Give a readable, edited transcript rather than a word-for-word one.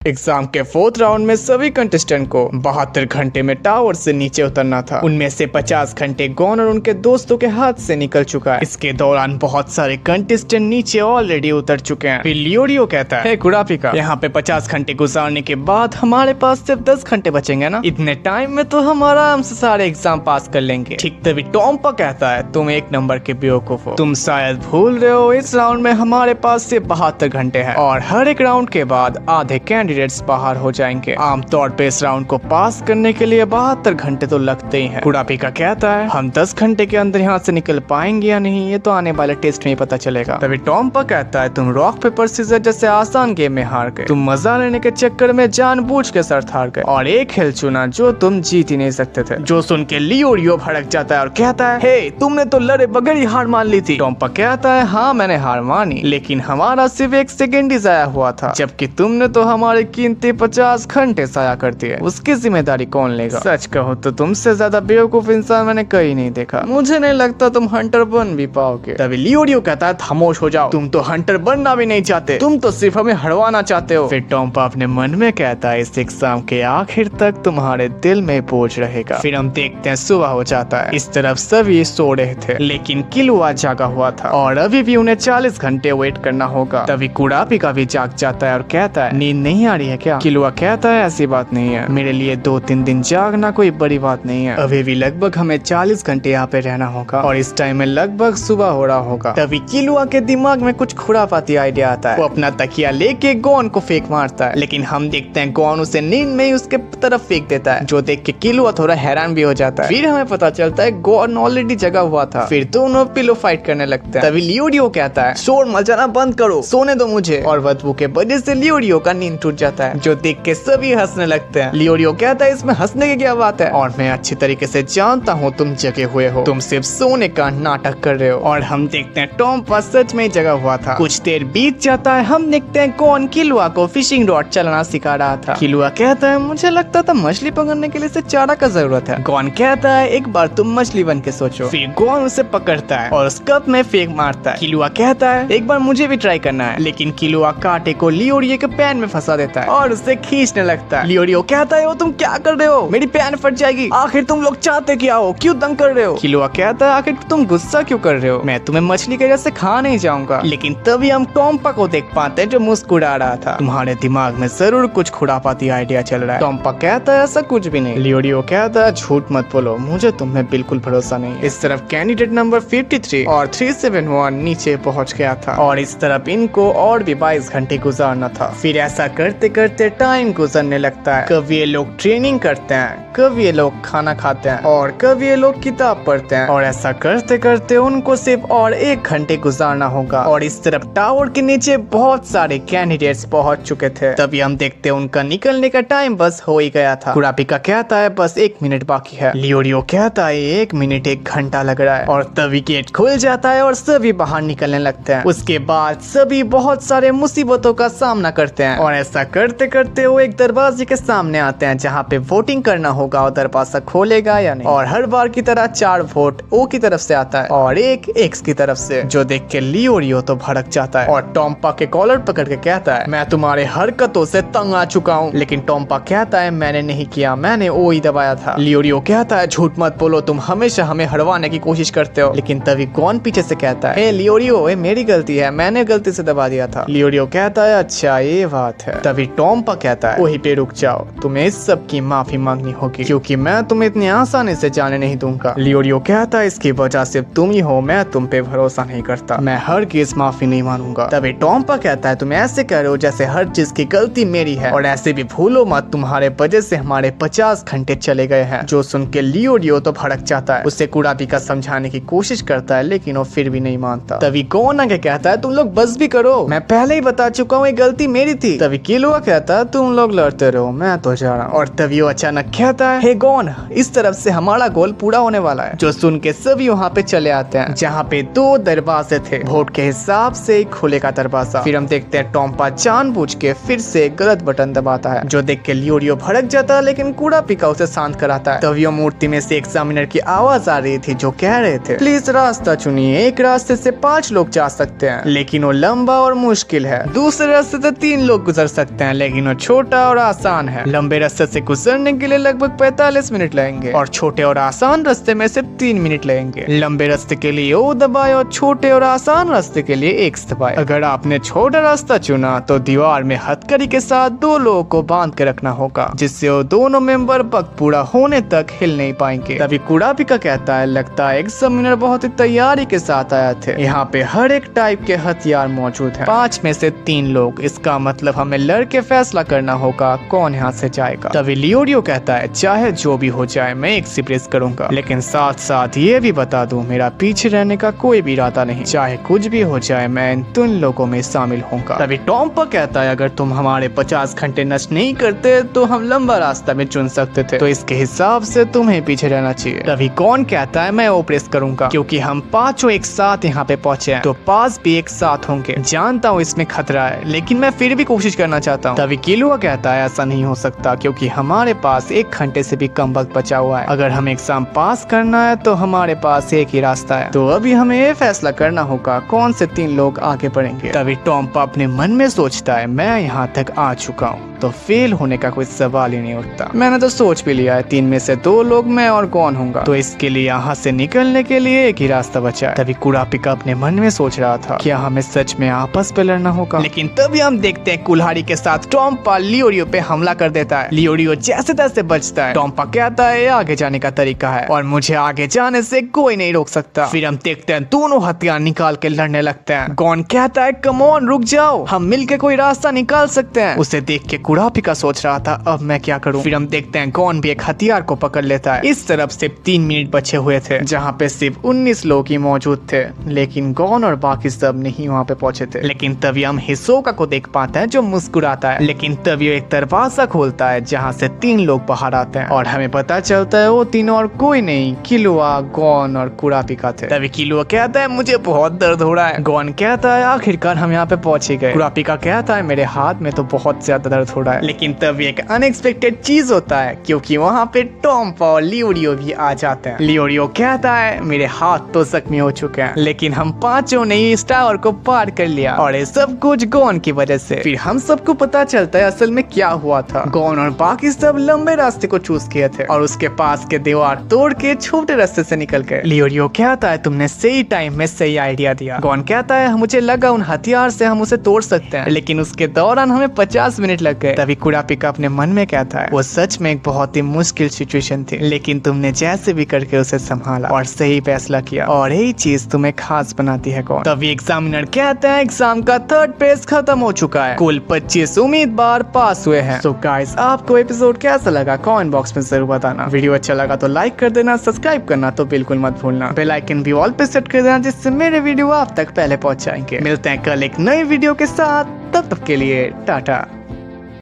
Exam के 4th round में सभी कंटेस्टेंट को 72 घंटे में टावर से नीचे उतरना था। उनमें से 50 घंटे गॉन और उनके दोस्तों के हाथ से निकल चुका है। इसके दौरान बहुत सारे कंटेस्टेंट नीचे ऑलरेडी उतर चुके हैं। फिर लियोरियो कहता है, कुरापिका, यहाँ पे 50 घंटे गुजारने के बाद हमारे पास सिर्फ 10 घंटे बचेंगे ना, इतने टाइम में तो हम आराम से सारे एग्जाम पास कर लेंगे। ठीक तभी टॉम्पा कहता है, तुम 1 नंबर के बेवकूफ हो, तुम शायद भूल रहे हो इस राउंड में हमारे पास सिर्फ 72 घंटे है और हर एक राउंड के बाद आधे कैंडिडेट्स बाहर हो जाएंगे। आमतौर पे इस राउंड को पास करने के लिए 72 घंटे तो लगते ही हैं। कुरापिका कहता है, हम 10 घंटे के अंदर यहाँ से निकल पाएंगे या नहीं ये तो आने वाले टेस्ट में ही पता चलेगा। तभी टॉम्पा कहता है, तुम रॉक पेपर सीजर जैसे आसान गेम में हार गए, तुम मजा लेने के चक्कर में जानबूझ के सर हार गए और एक खेल चुना जो तुम जीत ही नहीं सकते थे। जो सुन के लियोरियो भड़क जाता है और कहता है, हे तुमने तो लड़े बगैर ही हार मान ली थी। टॉम्पा कहता है, हाँ मैंने हार मानी, लेकिन हमारा सिर्फ 1 सेकेंड ही जाया हुआ था, जबकि तुमने तो हमारे कीमती 50 घंटे साया कर दिए। उसकी जिम्मेदारी कौन लेगा? सच कहो तो तुमसे ज्यादा बेवकूफ इंसान मैंने कहीं नहीं देखा। मुझे नहीं लगता तुम हंटर बन भी पाओगे। तभी लियोरियो कहता है, खामोश हो जाओ, तुम तो हंटर बनना भी नहीं चाहते, तुम तो सिर्फ हमें हरवाना चाहते हो। फिर टॉम्पा अपने मन में कहता है, इस एग्जाम के आखिर तक तुम्हारे दिल में बोझ रहेगा। फिर हम देखते हैं सुबह हो जाता है। इस तरफ सभी सो रहे थे, लेकिन किलुआ जागा हुआ था और अभी भी उन्हें 40 घंटे वेट करना होगा। तभी कुरापिका भी जाग जाता है और कहता है, नींद नहीं आ रही है क्या? किलुआ कहता है, ऐसी बात नहीं है, मेरे लिए 2-3 दिन जागना कोई बड़ी बात नहीं है। अभी भी लगभग हमें 40 घंटे यहाँ पे रहना होगा और इस टाइम में लगभग सुबह हो रहा होगा। तभी किलुआ के दिमाग में कुछ खुरापाती आइडिया आता है। वो अपना तकिया लेके गॉन को फेंक मारता है, लेकिन हम देखते हैं गॉन उसे नींद में ही उसके तरफ फेंक देता है, जो देख के किलुआ थोड़ा हैरान भी हो जाता है। फिर हमें पता चलता है गॉन ऑलरेडी जगा हुआ था। फिर दोनों पिलो फाइट करने लगते हैं। तभी लियोरियो कहता है, शोर मचाना बंद करो, सोने दो मुझे। और बदबू के वजह से लियोरियो का नींद टूट जाता है, जो देख के सभी हंसने लगते हैं। लियोरियो कहता है, इसमें हंसने की क्या बात है, और मैं अच्छी तरीके से जानता हूँ तुम जगे हुए हो, तुम सिर्फ सोने का नाटक कर रहे हो। और हम देखते हैं टॉम्पा सच में जगा हुआ था। कुछ देर बीत जाता है, हम देखते हैं गॉन किलुआ को फिशिंग रॉड चलाना सिखा रहा था। किलुआ कहता है, मुझे लगता था मछली पकड़ने के लिए से चारा का जरूरत है। गॉन कहता है, एक बार तुम मछली बन के सोचो। फिर गॉन उसे पकड़ता है और उस कप में फेंक मारता है। किलुआ कहता है, एक बार मुझे भी ट्राई करना है, लेकिन किलुआ कांटे को लियोरियो के पैन में फंसा देता है और उसे खींचने लगता है। लियोरियो कहता है, वो तुम क्या कर रहे हो, मेरी पैन फट जाएगी, आखिर तुम लोग चाहते क्या हो, क्यों तंग कर रहे हो? किलुआ कहता है, आखिर तुम गुस्सा क्यों कर रहे हो, मैं तुम्हें मछली के जैसे खा नहीं जाऊंगा। लेकिन तभी हम टॉम्पा को देख पाते हैं जो मुस्कुरा रहा था। तुम्हारे दिमाग में जरूर कुछ खुरापाती आइडिया चल रहा है। टॉम्पा कहता है, ऐसा कुछ भी नहीं। लियोरियो कहता है, झूठ मत बोलो, मुझे तुम्हें बिल्कुल भरोसा नहीं। इस तरफ कैंडिडेट नंबर 53 और 371 नीचे पहुंच गया था और इस तरफ इनको और भी 22 घंटे गुजारना था। फिर ऐसा करते करते टाइम गुजरने लगता है। कभी ये लोग ट्रेनिंग करते हैं, कभी ये लोग खाना खाते हैं और कभी ये लोग किताब पढ़ते हैं और ऐसा करते करते उनको सिर्फ और 1 घंटे गुजारना होगा। और इस तरफ टावर के नीचे बहुत सारे कैंडिडेट्स पहुंच चुके थे। तभी हम देखते हैं उनका निकलने का टाइम बस हो ही गया था। कुरापिका कहता है, बस 1 मिनट बाकी है। लियोरियो कहता है, 1 मिनट 1 घंटा लग रहा है। और तभी गेट खुल जाता है और सभी बाहर निकलने लगते हैं। उसके बाद सभी बहुत सारे मुसीबतों का सामना करते हैं और ऐसा करते करते वो एक दरवाजे के सामने आते हैं जहाँ पे वोटिंग करना होगा और दरवाजा खोलेगा या नहीं। और हर बार की तरह 4 वोट ओ की तरफ से आता है और 1 एक्स की तरफ से, जो देख के लियोरियो तो भड़क जाता है और टॉम्पा के कॉलर पकड़ के कहता है, मैं तुम्हारे हरकतों से तंग आ चुका हूँ। लेकिन टॉम्पा कहता है, मैंने नहीं किया, मैंने ओ ही दबाया था। लियोरियो कहता है, झूठ मत बोलो, तुम हमेशा हमें हरवाने की कोशिश करते हो। लेकिन तभी गॉन पीछे से कहता है, लियोरियो, ये मेरी गलती है, मैंने गलती से दबा दिया था। लियोरियो कहता है, अच्छा ये बात है। तभी टॉम्पा कहता है, वहीं पे रुक जाओ, तुम्हें इस सब की माफी मांगनी होगी, क्योंकि मैं तुम्हें इतनी आसानी से जाने नहीं दूंगा। लियोरियो कहता है, इसकी वजह सिर्फ तुम ही हो, मैं तुम पे भरोसा नहीं करता, मैं हर चीज माफी नहीं मानूंगा। तभी टॉम्पा कहता है, तुम ऐसे कह रहे हो जैसे हर चीज की गलती मेरी है, और ऐसे भी भूलो मत, तुम्हारे वजह से हमारे 50 घंटे चले गए हैं। जो सुन के लियोरियो तो भड़क जाता है। उसे कुरापिका समझाने की कोशिश करता है, लेकिन वो फिर भी नहीं मानता। तभी गॉन आगे कहता है, तुम लोग बस भी करो, मैं पहले ही बता चुका हूँ ये गलती मेरी थी। तभी किलुआ कहता है, तुम लोग लड़ते रहो, मैं तो जा रहा हूँ। और तभी वो अचानक कहता है, हे गॉन, इस तरफ से हमारा गोल पूरा होने वाला है। जो सुन के सभी वहाँ पे चले आते हैं, जहाँ पे 2 दरवाजे थे, वोट के हिसाब से खुलेगा दरवाजा। फिर हम देखते हैं टॉम्पा जानबूझ के फिर से गलत बटन दबाता है, जो देख के लियोरियो भड़क जाता है, लेकिन कुरापिका उसे शांत कराता है। तभी मूर्ति में से एग्जामिनर की आवाज आ रही थी, जो कह रहे थे, प्लीज रास्ता चुनिए, एक रास्ते से 5 लोग जा सकते हैं, लेकिन वो लंबा और मुश्किल है, दूसरे रास्ते से 3 लोग गुजर सकते सकते हैं, लेकिन वो छोटा और आसान है। लंबे रास्ते से गुजरने के लिए लगभग 45 मिनट लगेंगे और छोटे और आसान रास्ते में से 3 मिनट लगेंगे। लंबे रास्ते के लिए O दबाए और छोटे और आसान रास्ते के लिए X दबाए। अगर आपने छोटा रास्ता चुना तो दीवार में हथकड़ी के साथ 2 लोगों को बांध के रखना होगा, जिससे वो दोनों मेंबर वक्त पूरा होने तक हिल नहीं पाएंगे। तभी कुड़ापिका कहता है, लगता है एग्जामिनर बहुत ही तैयारी के साथ आए थे। यहाँ पे हर एक टाइप के हथियार मौजूद हैं। 5 में से 3 लोग, इसका मतलब हमें लड़के फैसला करना होगा कौन यहाँ से जाएगा। तभी लियोरियो कहता है, चाहे जो भी हो जाए मैं X ही प्रेस करूंगा, लेकिन साथ साथ ये भी बता दूं मेरा पीछे रहने का कोई भी इरादा नहीं। चाहे कुछ भी हो जाए मैं इन 3 लोगों में शामिल होऊंगा। तभी टॉम्पा कहता है, अगर तुम हमारे 50 घंटे नष्ट नहीं करते तो हम लंबा रास्ता में चुन सकते थे, तो इसके हिसाब से तुम्हें पीछे रहना चाहिए। तभी कौन कहता है, मैं O प्रेस करूंगा, क्योंकि हम 5 एक साथ यहाँ पे पहुंचे हैं, तो 5 भी एक साथ होंगे। जानता हूँ इसमें खतरा है, लेकिन मैं फिर भी कोशिश करना चाहता हूँ। तभी किलुआ कहता है, ऐसा नहीं हो सकता, क्योंकि हमारे पास 1 घंटे से भी कम वक्त बचा हुआ है। अगर हमें एग्जाम पास करना है तो हमारे पास एक ही रास्ता है, तो अभी हमें ये फैसला करना होगा कौन से 3 लोग आगे बढ़ेंगे। तभी टॉम्पा अपने मन में सोचता है, मैं यहाँ तक आ चुका हूँ तो फेल होने का कोई सवाल ही नहीं उठता। मैंने तो सोच भी लिया है 3 में से 2 लोग मैं और कौन होऊंगा, तो इसके लिए यहाँ से निकलने के लिए एक ही रास्ता बचा है। तभी कुड़ापिका अपने मन में सोच रहा था, क्या हमें सच में आपस पे लड़ना होगा। लेकिन तभी हम देखते हैं कुल्हाड़ी के साथ टॉम्पा लियोरियो पे हमला कर देता है। लियोरियो जैसे तैसे बचता है। टॉम्पा कहता है, आगे जाने का तरीका है और मुझे आगे जाने से कोई नहीं रोक सकता। फिर हम देखते हैं दोनों हथियार निकाल के लड़ने लगते हैं। गॉन कहता है, कम ऑन रुक जाओ, हम मिलके कोई रास्ता निकाल सकते हैं। उसे देख के कुड़ापिका सोच रहा था, अब मैं क्या करूं। फिर हम देखते हैं गॉन भी एक हथियार को पकड़ लेता है। इस तरफ सिर्फ 3 मिनट बचे हुए थे, जहाँ पे सिर्फ 19 लोग ही मौजूद थे, लेकिन गॉन और बाकी सब नहीं वहाँ पे पहुंचे थे। लेकिन तभी हम हिसोका को देख पाते हैं जो मुस्कुराता है। लेकिन तभी एक दरवाजा खोलता है जहाँ से 3 लोग बाहर आते हैं और हमें पता चलता है वो 3 और कोई नहीं, किलुआ, गॉन और कुड़ापिका थे। तभी किलुआ कहता है, मुझे बहुत दर्द हो रहा है। गॉन कहता है, आखिरकार हम यहाँ पे पहुंच ही गए। कुड़ापिका कहता है, मेरे हाथ में तो बहुत ज्यादा दर्द हो रहा है। लेकिन तभी एक अनएक्सपेक्टेड चीज होता है, क्योंकि वहाँ पे टॉम्पा और लियोरियो भी आ जाते हैं। लियोरियो कहता है, मेरे हाथ तो जख्मी हो चुके हैं, लेकिन हम 5 ने इस टावर को पार कर लिया और ये सब कुछ गॉन की वजह से। फिर हम सबको पता चलता है असल में क्या हुआ था। गॉन और बाकी सब लंबे रास्ते को चूज किए थे और उसके पास के दीवार तोड़ के छोटे रास्ते से निकल गए। लियोरियो कहता है, तुमने सही टाइम में सही आइडिया दिया। गॉन कहता है, मुझे लगा उन हथियार से हम उसे तोड़ सकते हैं, लेकिन उसके दौरान हमें 50 मिनट लग गए। तभी कुड़ापिका अपने मन में कहता है, वो सच में एक बहुत ही मुश्किल सिचुएशन थी, लेकिन तुमने जैसे भी करके उसे संभाला और सही फैसला किया, और यही चीज तुम्हें खास बनाती है। गॉन तभी एग्जामिनर कहते हैं, एग्जाम का 3rd पेज खत्म हो चुका है, कुल 25 उम्मीदवार पास हुए हैं। सो गाइस, आपको एपिसोड कैसा लगा कमेंट बॉक्स में जरूर बताना। वीडियो अच्छा लगा तो लाइक कर देना, सब्सक्राइब करना तो बिल्कुल मत भूलना, बेल आइकन भी ऑल पे सेट कर देना, जिससे मेरे वीडियो आप तक पहले पहुंच जाएंगे। मिलते हैं कल एक नई वीडियो के साथ, तब तक के लिए टाटा।